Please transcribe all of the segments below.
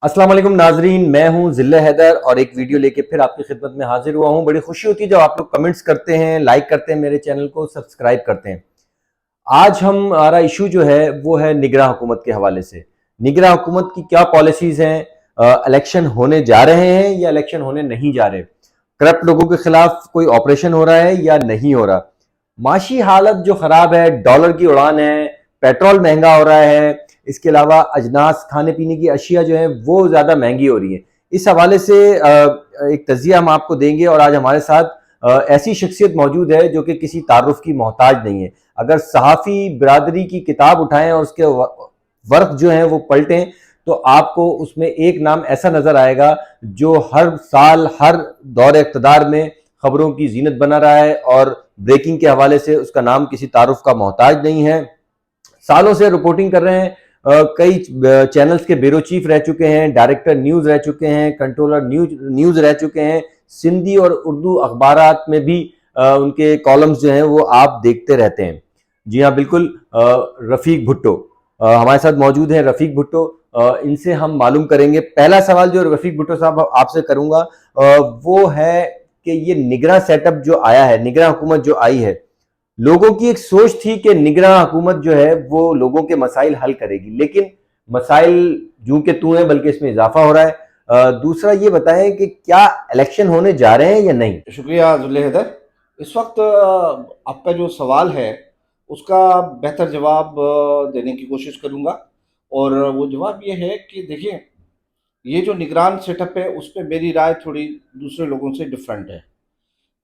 अस्सलाम वालेकुम नाजरीन, मैं हूं जिल्ला हैदर और एक वीडियो लेके फिर आपकी खिदमत में हाजिर हुआ हूं। बड़ी खुशी होती है जब आप लोग कमेंट्स करते हैं, लाइक करते हैं, मेरे चैनल को सब्सक्राइब करते हैं। आज हमारा इशू जो है वो है निगरां हुकूमत के हवाले से। निगरां हुकूमत की क्या पॉलिसीज हैं, इलेक्शन होने जा रहे हैं या इलेक्शन होने नहीं जा रहे, करप्ट लोगों के खिलाफ कोई ऑपरेशन हो रहा है या नहीं हो रहा, माशी हालत जो खराब है, डॉलर की उड़ान है, पेट्रोल महंगा हो रहा है, इसके अलावा अजनास खाने पीने की अशिया जो है वो ज्यादा महंगी हो रही है। इस हवाले से एक तजिया हम आपको देंगे और आज हमारे साथ ऐसी शख्सियत मौजूद है जो कि किसी तारुफ की मोहताज नहीं है। अगर सहाफ़ी बिरादरी की किताब उठाएं और उसके वर्क जो हैं वो पलटें तो आपको उसमें एक नाम ऐसा नजर आएगा जो हर साल हर दौर इक़्तिदार में खबरों की जीनत बना रहा है और ब्रेकिंग के हवाले से उसका नाम किसी तारुफ का मोहताज नहीं है। सालों से रिपोर्टिंग कर रहे हैं, कई चैनल्स के ब्यूरो चीफ रह चुके हैं, डायरेक्टर न्यूज़ रह चुके हैं, कंट्रोलर न्यूज़ रह चुके हैं, सिंधी और उर्दू अखबारात में भी उनके कॉलम्स जो हैं वो आप देखते रहते हैं। जी हाँ, बिल्कुल। रफ़ीक भुट्टो हमारे साथ मौजूद हैं। रफ़ीक भुट्टो, इनसे हम मालूम करेंगे। पहला सवाल जो रफ़ीक भुट्टो साहब आपसे करूंगा वो है कि ये निगरां सेटअप जो आया है, निगरां हुकूमत जो आई है, लोगों की एक सोच थी कि निगरां हुकूमत जो है वो लोगों के मसाइल हल करेगी, लेकिन मसाइल जूं के तू हैं, बल्कि इसमें इजाफा हो रहा है। दूसरा ये बताएं कि क्या इलेक्शन होने जा रहे हैं या नहीं। शुक्रिया जुल्ले हैदर। इस वक्त आपका जो सवाल है उसका बेहतर जवाब देने की कोशिश करूंगा। और वो जवाब ये है कि देखिए, ये जो निगरान सेटअप है उस पे मेरी राय थोड़ी दूसरे लोगों से डिफरेंट है।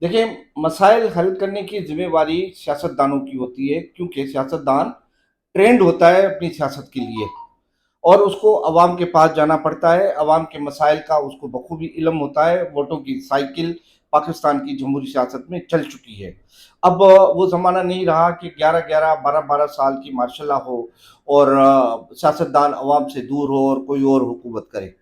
देखिए, मसाइल हल करने की जिम्मेवारी सियासतदानों की होती है, क्योंकि सियासतदान ट्रेंड होता है अपनी सियासत के लिए और उसको अवाम के पास जाना पड़ता है। अवाम के मसाइल का उसको बखूबी इल्म होता है। वोटों की साइकिल पाकिस्तान की जमहूरी सियासत में चल चुकी है। अब वो ज़माना नहीं रहा कि 11-11, 12-12 साल की मार्शल लॉ हो और सियासतदान अवाम से दूर हो और कोई और हुकूमत करे।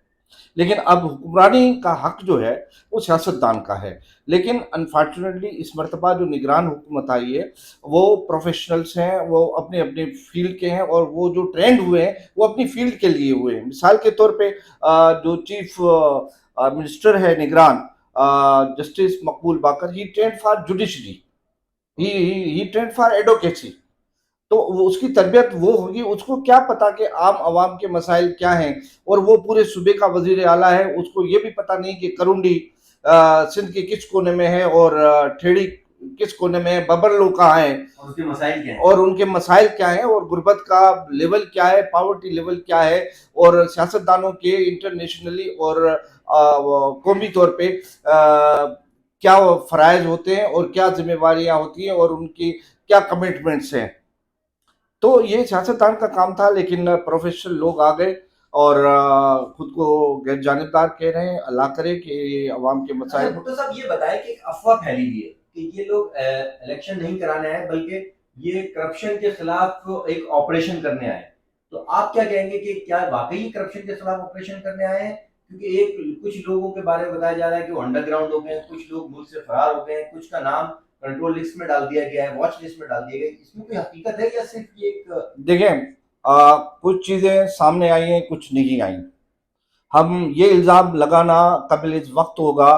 लेकिन अब हुक्मरानी का हक जो है वो सियासतदान का है। लेकिन अनफॉर्चुनेटली इस मरतबा जो निगरान हुकूमत आई है वो प्रोफेशनल्स हैं, वो अपने अपने फील्ड के हैं और वो जो ट्रेंड हुए हैं वो अपनी फील्ड के लिए हुए हैं। मिसाल के तौर पे जो चीफ मिनिस्टर है निगरान, justice Maqbool Baqir, he trained for judiciary, he trained for advocacy. तो वो उसकी तरबियत वो होगी, उसको क्या पता कि आम आवाम के मसाइल क्या हैं। और वो पूरे सूबे का वजीर आला है, उसको ये भी पता नहीं कि करुंडी सिंध के किस कोने में है और ठेड़ी किस कोने में है, बबर लोग कहाँ हैं और उसके मसाइल क्या हैं, और उनके मसाइल क्या हैं, और गुर्बत का लेवल क्या है, पावर्टी लेवल क्या है, और सियासतदानों के इंटरनेशनली और कौमी तौर पे क्या फ़राइज़ होते हैं और क्या जिम्मेवारियाँ होती हैं और उनकी क्या कमिटमेंट्स हैं। तो ये सियासतदान का काम था, लेकिन प्रोफेशनल लोग आ गए और खुद को गैर जानिबदार कह रहे हैं। अल्लाह करे कि अवाम के मसाइल। भुट्टो साहब ये बताएं कि एक अफवाह फैली हुई है कि ये लोग इलेक्शन नहीं कराने आए बल्कि ये करप्शन के खिलाफ एक ऑपरेशन करने आए, तो आप क्या कहेंगे कि क्या वाकई करप्शन के खिलाफ ऑपरेशन करने आए हैं? क्योंकि एक कुछ लोगों के बारे में बताया जा रहा है कि वो अंडरग्राउंड हो गए हैं, कुछ लोग मुल्क से फरार हो गए हैं, कुछ का नाम कंट्रोल लिस्ट में डाल दिया गया है, वॉच लिस्ट में डाल दिया गया है। इसमें कोई हकीकत है या सिर्फ ये एक देखें, कुछ चीज़ें सामने आई हैं, कुछ नहीं आई। हम ये इल्ज़ाम लगाना काबिल इस वक्त होगा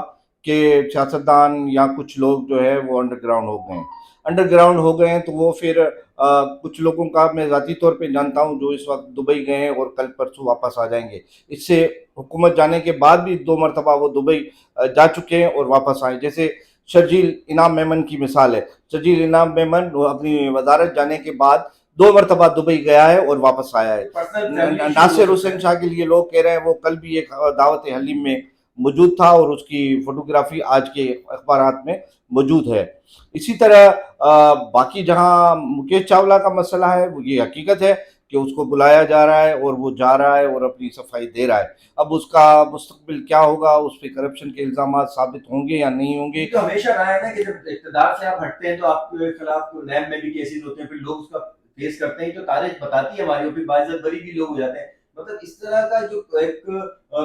कि सियासतदान या कुछ लोग जो है वो अंडरग्राउंड हो गए हैं। अंडरग्राउंड हो गए हैं तो वो फिर कुछ लोगों का मैं ज़ाती तौर पे जानता हूँ जो इस वक्त दुबई गए हैं और कल परसों वापस आ जाएंगे। इससे हुकूमत जाने के बाद भी 2 मरतबा वो दुबई जा चुके हैं और वापस आए। जैसे शर्जील इनाम मेमन की मिसाल है। शर्जील इनाम मेमन वो अपनी वजारत जाने के बाद 2 मरतबा दुबई गया है और वापस आया है। नासिर हुसैन शाह के लिए लोग कह रहे हैं वो कल भी एक दावत हलीम में मौजूद था और उसकी फोटोग्राफी आज के अखबारात में मौजूद है। इसी तरह बाकी जहां मुकेश चावला का मसला है वो ये हकीकत है कि उसको बुलाया जा रहा है और वो जा रहा है और अपनी सफाई दे रहा है। अब उसका मुस्तकबिल क्या होगा, उस पर करप्शन के इल्जाम साबित होंगे या नहीं होंगे। तो हमेशा रहा है ना कि जब इक़्तिदार से आप हटते हैं तो आपके खिलाफ नैब में भी केसेस होते हैं, फिर लोग उसका फेस करते हैं, तो तारीख बताती है हमारी, फिर बाइज्जत बरी भी लोग हो जाते हैं। मतलब इस तरह का जो एक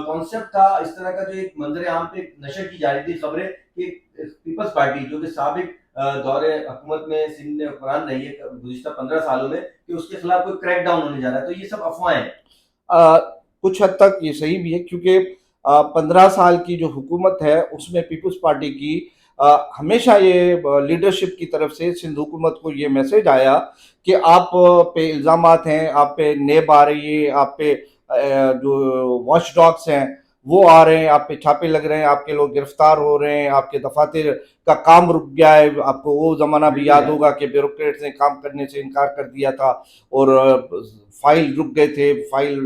कॉन्सेप्ट था, इस तरह का जो एक मंजर आम पे नशर की जा रही थी खबरें कि पीपल्स पार्टी जो कि साबिक दौरे हुकूमत में सिंध में हुक्मरान रही है गुज़िश्ता 15 सालों में, कि उसके खिलाफ कोई क्रैक डाउन होने जा रहा है, तो ये सब अफवाहें हैं। कुछ हद तक ये सही भी है, क्योंकि 15 साल की जो हुकूमत है उसमें पीपल्स पार्टी की हमेशा ये लीडरशिप की तरफ से सिंध हुकूमत को ये मैसेज आया कि आप पे इल्ज़ामात हैं, आप पे नेब आ रही है, आप पे जो वॉच डॉग्स हैं वो आ रहे हैं, आप पे छापे लग रहे हैं, आपके लोग गिरफ्तार हो रहे हैं, आपके दफातर का काम रुक गया है। आपको वो ज़माना भी याद होगा कि ब्यूरोक्रेट्स ने काम करने से इनकार कर दिया था और फाइल रुक गए थे, फाइल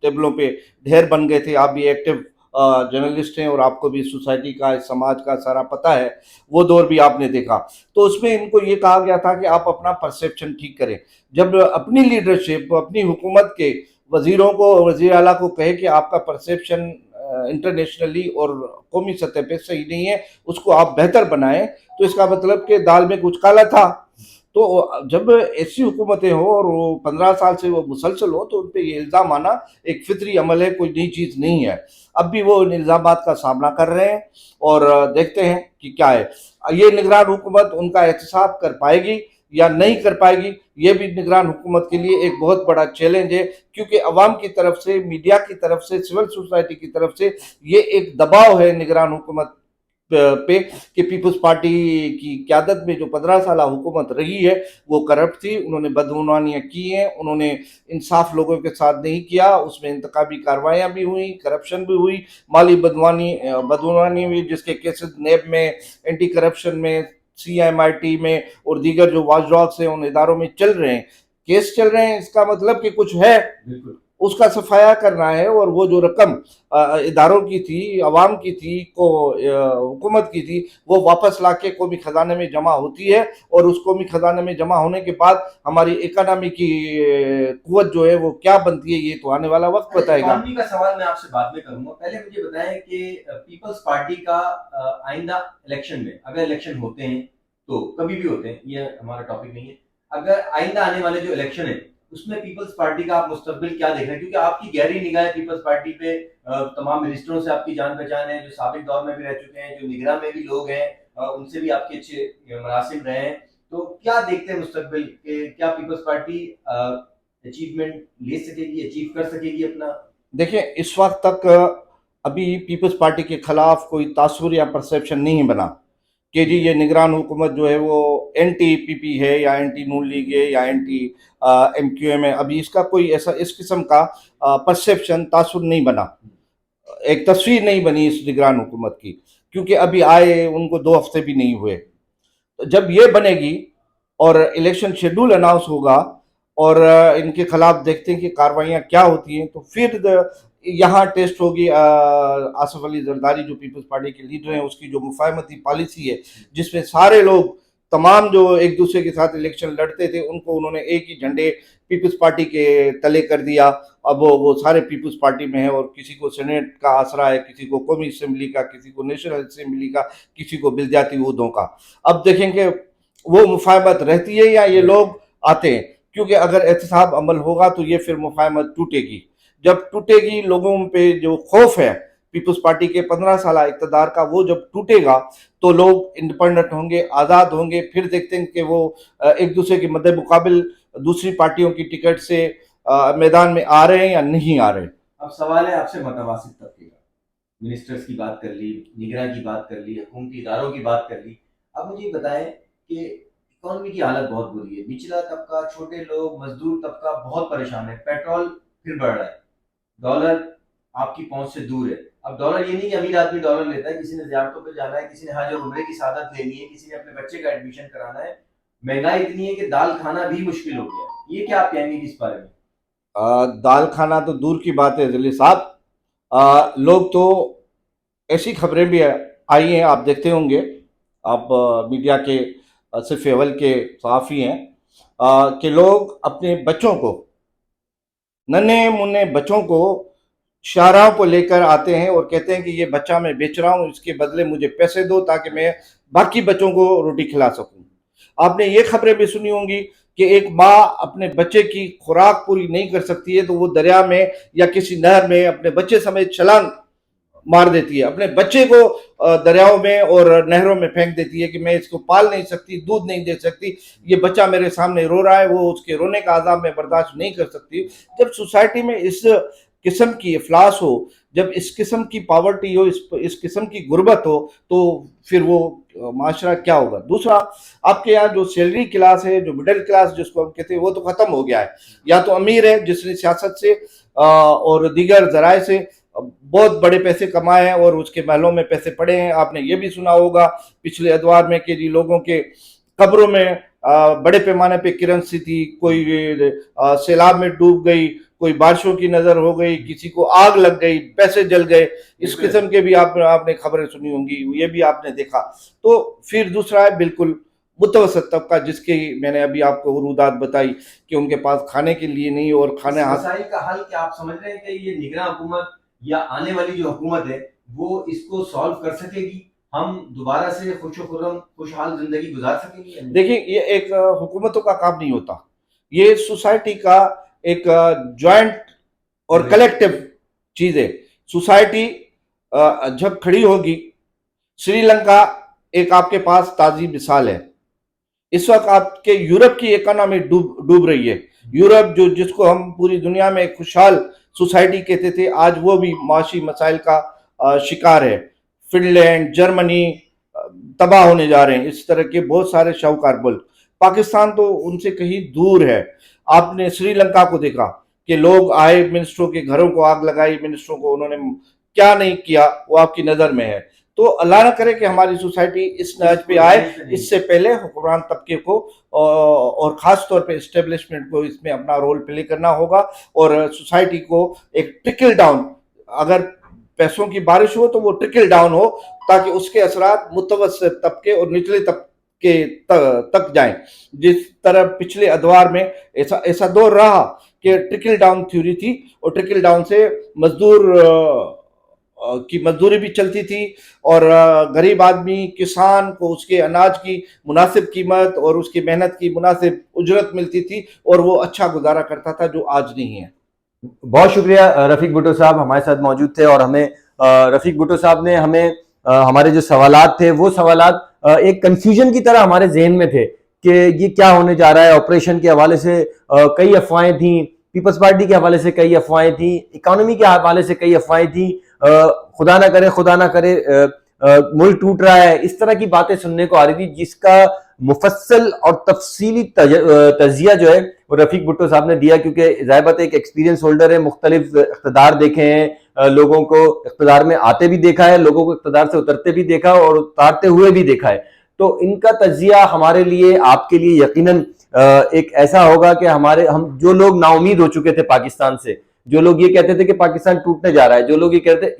टेबलों पे ढेर बन गए थे। आप भी एक्टिव जर्नलिस्ट हैं और आपको भी सोसाइटी का, इस समाज का सारा पता है, वो दौर भी आपने देखा। तो उसमें इनको ये कहा गया था कि आप अपना परसेप्शन ठीक करें। जब अपनी लीडरशिप, अपनी हुकूमत के वजीरों को, वजीर आला को कहे कि आपका परसेप्शन इंटरनेशनली और कौमी सतह पे सही नहीं है, उसको आप बेहतर बनाएं, तो इसका मतलब कि दाल में कुछ काला था। तो जब ऐसी हुकूमतें हो और वो 15 साल से वो मुसलसल हो, तो उन पर ये इल्ज़ाम आना एक फितरी अमल है, कोई नई चीज़ नहीं है। अब भी वो इन इल्ज़ामात का सामना कर रहे हैं और देखते हैं कि क्या है। ये निगरान हुकूमत उनका एहतसाब कर पाएगी या नहीं कर पाएगी, ये भी निगरान हुकूमत के लिए एक बहुत बड़ा चैलेंज है, क्योंकि अवाम की तरफ से, मीडिया की तरफ से, सिविल सोसाइटी की तरफ से ये एक दबाव है निगरान हुकूमत पे कि पीपल्स पार्टी की क़यादत में जो 15 साल हुकूमत रही है वो करप्ट थी, उन्होंने बदगुमानियाँ की हैं, उन्होंने इंसाफ लोगों के साथ नहीं किया, उसमें इंतखाबी कार्रवाइयाँ भी हुई, करप्शन भी हुई, माली बदगुमानी हुई, जिसके केसेस नेब में, एंटी करप्शन में, CMIT में और दीगर जो वॉच डॉग्स हैं उन इदारों में चल रहे हैं, केस चल रहे हैं। इसका मतलब कि कुछ है, उसका सफाया करना है। और वो जो रकम इदारों की थी, अवाम की थी, को हुकूमत की थी, वो वापस लाके कौमी खजाने में जमा होती है और उस कौमी खजाने में जमा होने के बाद हमारी इकोनॉमी की कुव्वत जो है वो क्या बनती है, ये तो आने वाला वक्त बताएगा। इकोनॉमी का सवाल मैं आपसे बाद में करूंगा, पहले मुझे बताएं कि पीपल्स पार्टी का आइंदा इलेक्शन में, अगर इलेक्शन होते हैं तो कभी भी होते हैं, ये हमारा टॉपिक नहीं है, अगर आइंदा आने वाले जो इलेक्शन है उसमें पीपल्स पार्टी का आप मुस्तकबिल क्या देख रहे हैं? क्योंकि आपकी गहरी निगाह है पीपल्स पार्टी पे, तमाम मिनिस्टरों से आपकी जान पहचान है, जो साबिक दौर में भी रह चुके हैं, जो निगरान में भी लोग हैं, उनसे भी आपके अच्छे मरासिम रहे हैं। तो क्या देखते हैं मुस्तकबिल के, क्या पीपल्स पार्टी अचीवमेंट ले सकेगी, अचीव कर सकेगी अपना? देखिए, इस वक्त तक अभी पीपल्स पार्टी के खिलाफ कोई तासुर या परसेप्शन नहीं बना कि जी ये निगरान हुकूमत जो है वो एंटी PP है या एंटी नून लीग है या एंटी MQM है। अभी इसका कोई ऐसा इस किस्म का परसेप्शन, तासुर नहीं बना, एक तस्वीर नहीं बनी इस निगरान हुकूमत की, क्योंकि अभी आए उनको 2 हफ्ते भी नहीं हुए। तो जब ये बनेगी और इलेक्शन शेड्यूल अनाउंस होगा और इनके खिलाफ देखते हैं कि कार्रवाइयाँ क्या होती हैं, तो फिर यहाँ टेस्ट होगी आसिफ अली जरदारी जो पीपल्स पार्टी के लीडर हैं, उसकी जो मुफाहमती पॉलिसी है, जिसमें सारे लोग, तमाम जो एक दूसरे के साथ इलेक्शन लड़ते थे, उनको उन्होंने एक ही झंडे पीपल्स पार्टी के तले कर दिया। अब वो सारे पीपल्स पार्टी में है और किसी को सेनेट का आसरा है, किसी को कौमी असम्बली का, किसी को नेशनल असम्बली का, किसी को बिलजाती उहदों का। अब देखेंगे वो मुफाहमत रहती है या ये लोग आते हैं, क्योंकि अगर एहतसाब अमल होगा तो ये फिर मुफाहमत टूटेगी। जब टूटेगी, लोगों पे जो खौफ है पीपल्स पार्टी के 15 साल इक़्तिदार का, वो जब टूटेगा तो लोग इंडिपेंडेंट होंगे, आज़ाद होंगे। फिर देखते हैं कि वो एक दूसरे के मद्दे मुकाबिल दूसरी पार्टियों की टिकट से मैदान में आ रहे हैं या नहीं आ रहे। अब सवाल है आपसे मतवासित तबके का, मिनिस्टर्स की बात कर ली, निगरान की बात कर ली, हुकूमती इदारों की बात कर ली। अब मुझे बताएं कि इकोनॉमी की हालत बहुत बुरी है, निचला तबका, छोटे लोग, मजदूर तबका बहुत परेशान है, पेट्रोल फिर बढ़ रहा है, डॉलर आपकी पहुंच से दूर है। अब डॉलर ये नहीं कि अमीर आदमी डॉलर लेता है, किसी ने ज़ियारतों पे जाना है, किसी ने हज और उम्रे की सादत लेनी है, किसी ने अपने बच्चे का एडमिशन कराना है, महंगाई इतनी है कि दाल खाना भी मुश्किल हो गया। ये क्या आप कहेंगे इस बारे में? दाल खाना तो दूर की बात है जली साहब, लोग तो ऐसी खबरें भी आई हैं, आप देखते होंगे, आप मीडिया के सिर्फ अव्वल के सहाफ़ी हैं, कि लोग अपने बच्चों को, नन्हे मुन्ने बच्चों को शाहराह को लेकर आते हैं और कहते हैं कि ये बच्चा मैं बेच रहा हूँ, इसके बदले मुझे पैसे दो ताकि मैं बाकी बच्चों को रोटी खिला सकूँ। आपने ये खबरें भी सुनी होंगी कि एक माँ अपने बच्चे की खुराक पूरी नहीं कर सकती है तो वो दरिया में या किसी नहर में अपने बच्चे समेत छलांग मार देती है, अपने बच्चे को दरियाओं में और नहरों में फेंक देती है कि मैं इसको पाल नहीं सकती, दूध नहीं दे सकती, ये बच्चा मेरे सामने रो रहा है, वो उसके रोने का अज़ाब मैं बर्दाश्त नहीं कर सकती। जब सोसाइटी में इस قسم کی افلاس ہو، جب اس قسم کی پاورٹی ہو، اس قسم کی غربت ہو، تو پھر وہ معاشرہ کیا ہوگا؟ دوسرا، آپ کے یہاں جو سیلری کلاس ہے، جو مڈل کلاس جس کو ہم کہتے ہیں، وہ تو ختم ہو گیا ہے. یا تو امیر ہے جس نے سیاست سے اور دیگر ذرائع سے بہت بڑے پیسے کمائے ہیں اور اس کے محلوں میں پیسے پڑے ہیں. آپ نے یہ بھی سنا ہوگا پچھلے ادوار میں کہ جی لوگوں کے قبروں میں بڑے پیمانے پہ کرنسی تھی، کوئی سیلاب میں ڈوب گئی، کوئی بارشوں کی نظر ہو گئی، کسی کو آگ لگ گئی، پیسے جل گئے. اس قسم کے بھی آپ نے خبریں سنی ہوں گی، یہ بھی آپ نے دیکھا. تو پھر دوسرا ہے بالکل متوسط طبقہ، جس کی میں نے ابھی آپ کو ورودات بتائی کہ ان کے پاس کھانے کے لیے نہیں، اور کھانے مسائل کا حل کیا آپ سمجھ رہے ہیں کہ یہ نگراں حکومت یا آنے والی جو حکومت ہے وہ اس کو سالو کر سکے گی؟ ہم دوبارہ سے خوش و خرم خوشحال زندگی گزار سکیں گے؟ دیکھیں، یہ ایک حکومتوں کا کام نہیں ہوتا، یہ سوسائٹی کا ایک جوائنٹ اور کلیکٹیو چیز ہے. سوسائٹی جب کھڑی ہوگی، سری لنکا ایک آپ کے پاس تازی مثال ہے. اس وقت آپ کے یورپ کی اکانومی ڈوب رہی ہے. یورپ جس کو ہم پوری دنیا میں ایک خوشحال سوسائٹی کہتے تھے، آج وہ بھی معاشی مسائل کا شکار ہے. فن لینڈ، جرمنی تباہ ہونے جا رہے ہیں. اس طرح کے بہت سارے شاہکار ملک. پاکستان تو ان سے کہیں دور ہے. آپ نے سری لنکا کو دیکھا کہ لوگ آئے، منسٹروں کے گھروں کو آگ لگائی، منسٹروں کو انہوں نے کیا نہیں کیا وہ آپ کی نظر میں ہے. تو اللہ نہ کرے کہ ہماری سوسائٹی اس نہج پہ آئے. اس سے پہلے حکمران طبقے کو اور خاص طور پہ اسٹیبلشمنٹ کو اس میں اپنا رول پلے کرنا ہوگا، اور سوسائٹی کو ایک ٹرکل ڈاؤن، اگر پیسوں کی بارش ہو تو وہ ٹرکل ڈاؤن ہو، تاکہ اس کے اثرات متوسط طبقے اور نچلے طبقے تک جائیں. جس طرح پچھلے ادوار میں ایسا دور رہا کہ ٹرکل ڈاؤن تھیوری تھی، اور ٹرکل ڈاؤن سے مزدور کی مزدوری بھی چلتی تھی، اور غریب آدمی کسان کو اس کے اناج کی مناسب قیمت اور اس کی محنت کی مناسب اجرت ملتی تھی، اور وہ اچھا گزارا کرتا تھا، جو آج نہیں ہے. بہت شکریہ رفیق بھٹو صاحب ہمارے ساتھ موجود تھے، اور ہمیں رفیق بھٹو صاحب نے ہمیں ہمارے جو سوالات تھے وہ سوالات ایک کنفیوژن کی طرح ہمارے ذہن میں تھے کہ یہ کیا ہونے جا رہا ہے. آپریشن کے حوالے سے کئی افواہیں تھیں، پیپلز پارٹی کے حوالے سے کئی افواہیں تھیں، اکانومی کے حوالے سے کئی افواہیں تھیں، خدا نہ کرے ملک ٹوٹ رہا ہے، اس طرح کی باتیں سننے کو آ رہی تھی، جس کا مفصل اور تفصیلی تجزیہ جو ہے وہ رفیق بھٹو صاحب نے دیا. کیونکہ ظاہر بات ہے ایک ایکسپیرینس ہولڈر ہے، مختلف اقتدار دیکھے ہیں، لوگوں کو اقتدار میں آتے بھی دیکھا ہے، لوگوں کو اقتدار سے اترتے بھی دیکھا اور اتارتے ہوئے بھی دیکھا ہے. تو ان کا تجزیہ ہمارے لیے، آپ کے لیے یقیناً ایک ایسا ہوگا کہ ہم جو لوگ نا امید ہو چکے تھے پاکستان سے، جو لوگ یہ کہتے تھے کہ پاکستان ٹوٹنے جا رہا ہے، جو لوگ یہ کہتے ہیں،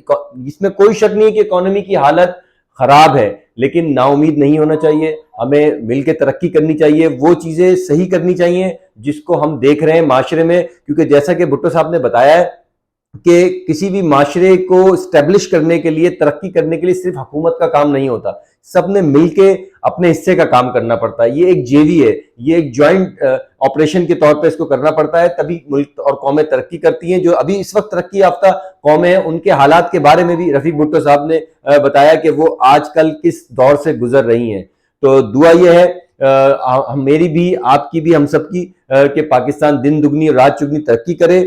اس میں کوئی شک نہیں کہ اکانومی کی حالت خراب ہے، لیکن نا امید نہیں ہونا چاہیے. ہمیں مل کے ترقی کرنی چاہیے، وہ چیزیں صحیح کرنی چاہیے جس کو ہم دیکھ رہے ہیں معاشرے میں. کیونکہ جیسا کہ بھٹو صاحب نے بتایا ہے کہ کسی بھی معاشرے کو اسٹیبلش کرنے کے لیے، ترقی کرنے کے لیے صرف حکومت کا کام نہیں ہوتا، سب نے مل کے اپنے حصے کا کام کرنا پڑتا ہے. یہ ایک جیوی ہے، یہ ایک جوائنٹ آپریشن کے طور پہ اس کو کرنا پڑتا ہے، تبھی ملک اور قومیں ترقی کرتی ہیں. جو ابھی اس وقت ترقی یافتہ قومیں ہیں، ان کے حالات کے بارے میں بھی رفیق بھٹو صاحب نے بتایا کہ وہ آج کل کس دور سے گزر رہی ہیں. تو دعا یہ ہے میری بھی، آپ کی بھی، ہم سب کی، کہ پاکستان دن دگنی رات چگنی ترقی کرے.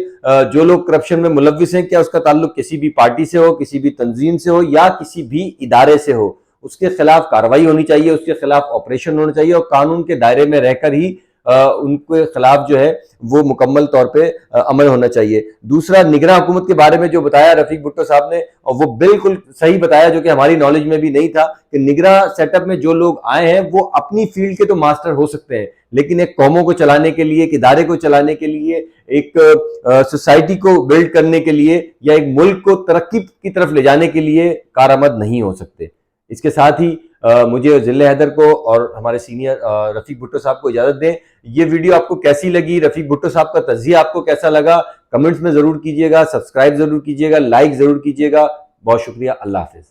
جو لوگ کرپشن میں ملوث ہیں، کیا اس کا تعلق کسی بھی پارٹی سے ہو، کسی بھی تنظیم سے ہو یا کسی بھی ادارے سے ہو، اس کے خلاف کارروائی ہونی چاہیے، اس کے خلاف آپریشن ہونا چاہیے، اور قانون کے دائرے میں رہ کر ہی ان کے خلاف جو ہے وہ مکمل طور پہ عمل ہونا چاہیے. دوسرا، نگراں حکومت کے بارے میں جو بتایا رفیق بھٹو صاحب نے، اور وہ بالکل صحیح بتایا، جو کہ ہماری نالج میں بھی نہیں تھا، کہ نگراں سیٹ اپ میں جو لوگ آئے ہیں وہ اپنی فیلڈ کے تو ماسٹر ہو سکتے ہیں، لیکن ایک قوموں کو چلانے کے لیے، ایک ادارے کو چلانے کے لیے، ایک سوسائٹی کو بلڈ کرنے کے لیے، یا ایک ملک کو ترقی کی طرف لے جانے کے لیے کارآمد نہیں ہو سکتے. اس کے ساتھ ہی مجھے ضلع حیدر کو اور ہمارے سینئر رفیق بھٹو صاحب کو اجازت دیں. یہ ویڈیو آپ کو کیسی لگی، رفیق بھٹو صاحب کا تجزیہ آپ کو کیسا لگا، کمنٹس میں ضرور کیجیے گا، سبسکرائب ضرور کیجیے گا، لائک ضرور کیجیے گا. بہت شکریہ، اللہ حافظ.